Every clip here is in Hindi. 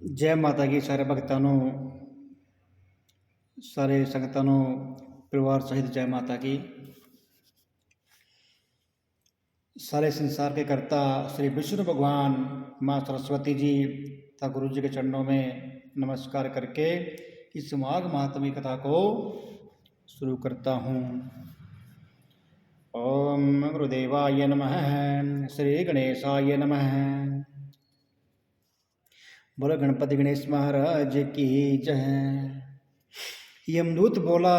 जय माता की सारे भक्तों ਨੂੰ सारे संगतां ਨੂੰ परिवार सहित जय माता की। सारे संसार के कर्ता श्री विष्णु भगवान, माँ सरस्वती जी तथा गुरु जी के चरणों में नमस्कार करके इस माघ महात्म्य कथा को शुरू करता हूँ। ओम गुरुदेवाय नमः, श्री गणेशाय नमः। बोलो गणपति गणेश महाराज की जय। यमदूत बोला,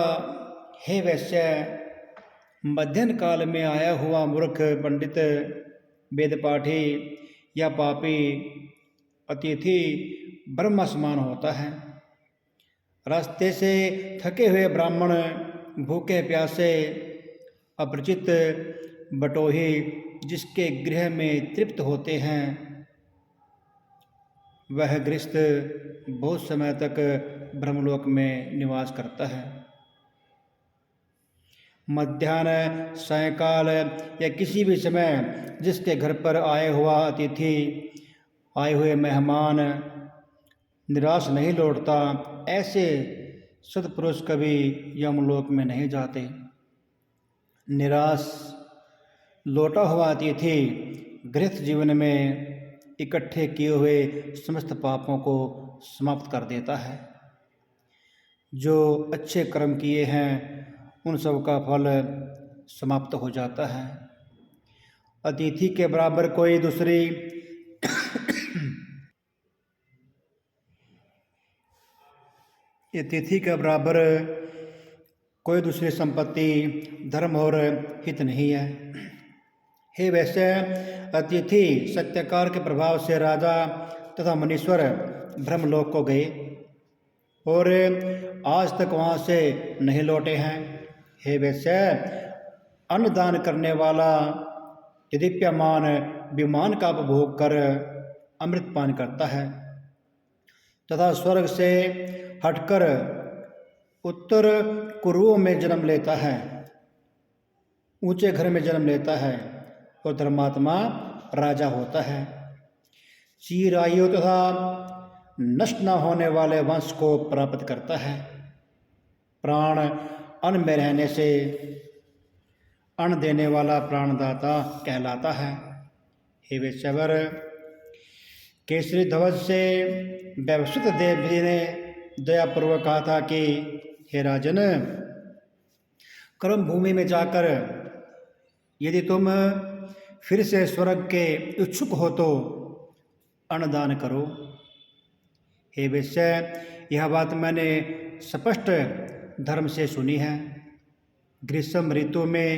हे वैश्य, मध्याह्न काल में आया हुआ मूर्ख पंडित, वेद पाठी या पापी अतिथि ब्रह्म समान होता है। रास्ते से थके हुए ब्राह्मण, भूखे प्यासे अपरिचित बटोही जिसके गृह में तृप्त होते हैं, वह गृहस्थ बहुत समय तक ब्रह्मलोक में निवास करता है। मध्याह्न, सायंकाल या किसी भी समय जिसके घर पर आए हुए मेहमान निराश नहीं लौटता, ऐसे सत्पुरुष कभी यमलोक में नहीं जाते। निराश लौटा हुआ अतिथि गृहस्थ जीवन में इकट्ठे किए हुए समस्त पापों को समाप्त कर देता है। जो अच्छे कर्म किए हैं उन सब का फल समाप्त हो जाता है। अतिथि के बराबर कोई दूसरी अतिथि के बराबर कोई दूसरी संपत्ति, धर्म और हित नहीं है। हे वैसे, अतिथि सत्यकार के प्रभाव से राजा तथा मुनीश्वर ब्रह्मलोक को गए और आज तक वहाँ से नहीं लौटे हैं। हे वैसे, अन्नदान करने वाला यदीप्यमान विमान का उपभोग कर अमृत पान करता है तथा स्वर्ग से हटकर उत्तर कुरुओं में जन्म लेता है, ऊंचे घर में जन्म लेता है और धर्मात्मा राजा होता है। चिरायु तथा नष्ट न होने वाले वंश को प्राप्त करता है। प्राण अन्न में रहने से अन्न देने वाला प्राणदाता कहलाता है। हे वैश्यवर, केसरी ध्वज से वैवस्वत देव जी ने दयापूर्वक कहा था कि हे राजन, कर्म भूमि में जाकर यदि तुम फिर से स्वर्ग के इच्छुक हो तो अन्नदान करो। हे वैश्य, यह बात मैंने स्पष्ट धर्म से सुनी है। ग्रीष्म ऋतु में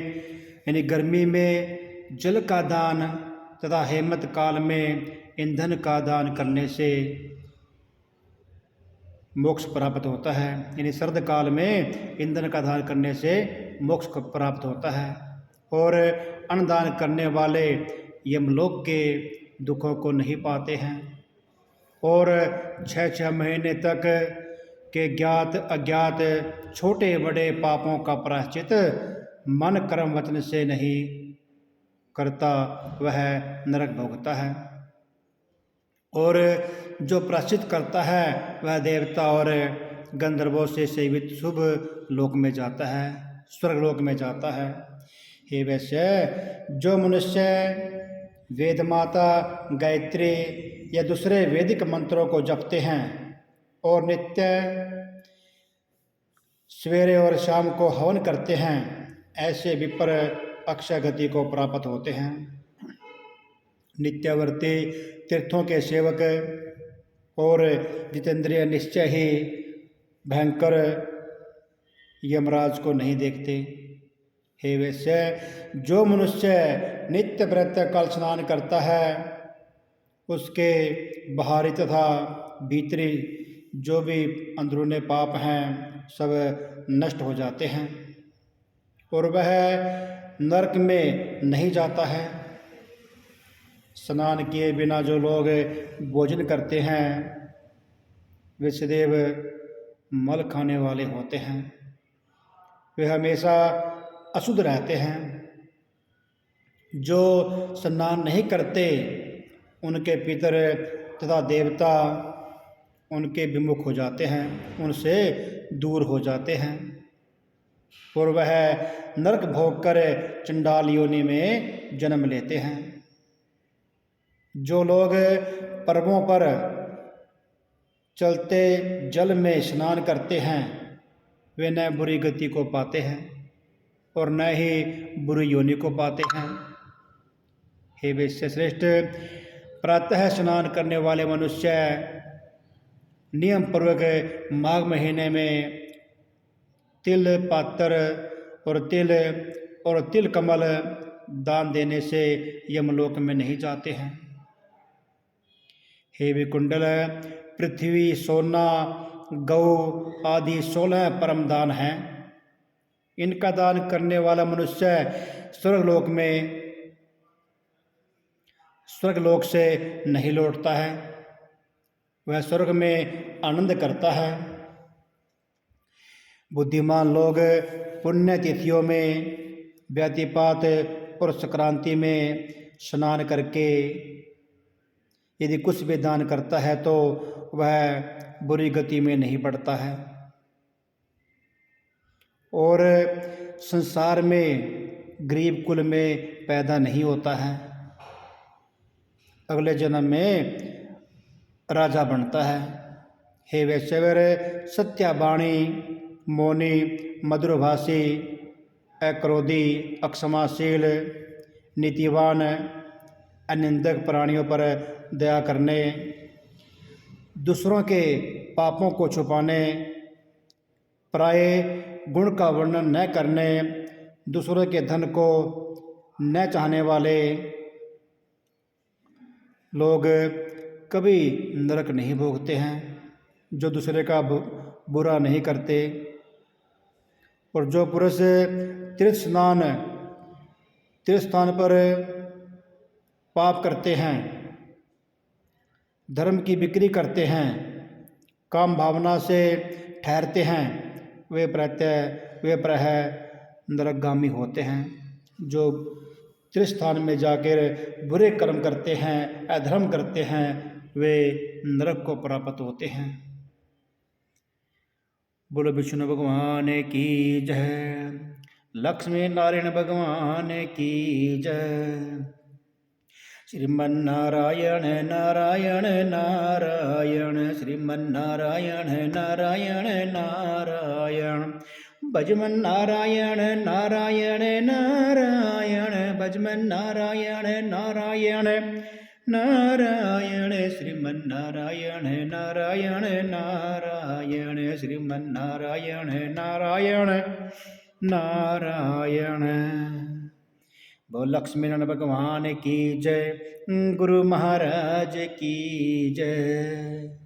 यानी गर्मी में जल का दान तथा हेमंत काल में ईंधन का दान करने से मोक्ष प्राप्त होता है। यानी सर्द काल में ईंधन का दान करने से मोक्ष प्राप्त होता है और अन्नदान करने वाले यमलोक के दुखों को नहीं पाते हैं और 6-6 महीने तक के ज्ञात अज्ञात छोटे बड़े पापों का प्रायश्चित मन कर्म वचन से नहीं करता, वह नरक भोगता है। और जो प्रायश्चित करता है वह देवता और गंधर्वों से सेवित शुभ लोक में जाता है, स्वर्गलोक में जाता है। हे वैश्य, जो मनुष्य वेद माता गायत्री या दूसरे वैदिक मंत्रों को जपते हैं और नित्य सवेरे और शाम को हवन करते हैं, ऐसे विपर अक्षय गति को प्राप्त होते हैं। नित्यावर्ती तीर्थों के सेवक और जितेंद्रिय निश्चय ही भयंकर यमराज को नहीं देखते। हे वैश्य, जो मनुष्य नित्य प्रातःकाल स्नान करता है, उसके बाहरी तथा भीतरी जो भी अंदरूनी पाप हैं सब नष्ट हो जाते हैं और वह नरक में नहीं जाता है। स्नान किए बिना जो लोग भोजन करते हैं वे सदैव मल खाने वाले होते हैं, वे हमेशा अशुद्ध रहते हैं। जो स्नान नहीं करते उनके पितर तथा देवता उनके विमुख हो जाते हैं, उनसे दूर हो जाते हैं और वह नरक भोग कर चंडाल योनि में जन्म लेते हैं। जो लोग पर्वों पर चलते जल में स्नान करते हैं वे न बुरी गति को पाते हैं और न ही बुरी योनि को पाते हैं। हे वैश्य श्रेष्ठ, प्रातः स्नान करने वाले मनुष्य नियम पूर्वक माघ महीने में तिल पात्र और तिल कमल दान देने से यमलोक में नहीं जाते हैं। हे विकुंडल, पृथ्वी, सोना, गौ आदि 16 परम दान हैं। इनका दान करने वाला मनुष्य स्वर्गलोक से नहीं लौटता है, वह स्वर्ग में आनंद करता है। बुद्धिमान लोग पुण्य तिथियों में व्यतिपात और संक्रांति में स्नान करके यदि कुछ भी दान करता है तो वह बुरी गति में नहीं पड़ता है और संसार में गरीब कुल में पैदा नहीं होता है, अगले जन्म में राजा बनता है। हे वैश्यवर, सत्यावाणी, मौनी, मधुरभाषी, अक्रोधी, अक्षमाशील, नीतिवान, अनिंदक, प्राणियों पर दया करने, दूसरों के पापों को छुपाने, पराये गुण का वर्णन न करने, दूसरों के धन को न चाहने वाले लोग कभी नरक नहीं भोगते हैं। जो दूसरे का बुरा नहीं करते और जो पुरुष तीर्थ स्थान पर पाप करते हैं, धर्म की बिक्री करते हैं, काम भावना से ठहरते हैं, वे प्रायः नरकगामी होते हैं। जो तीर्थ स्थान में जाकर बुरे कर्म करते हैं, अधर्म करते हैं, वे नरक को प्राप्त होते हैं। बोलो विष्णु भगवान की जय, लक्ष्मी नारायण भगवान की जय। श्रीमन्नारायण नारायण नारायण, श्रीमन्नारायण नारायण नारायण, भजमन नारायण नारायण नारायण, भजमन नारायण नारायण नारायण, श्रीमन्नारायण नारायण नारायण, श्रीमन्नारायण नारायण नारायण। बोल लक्ष्मी नारायण भगवान की जय, गुरु महाराज की जय।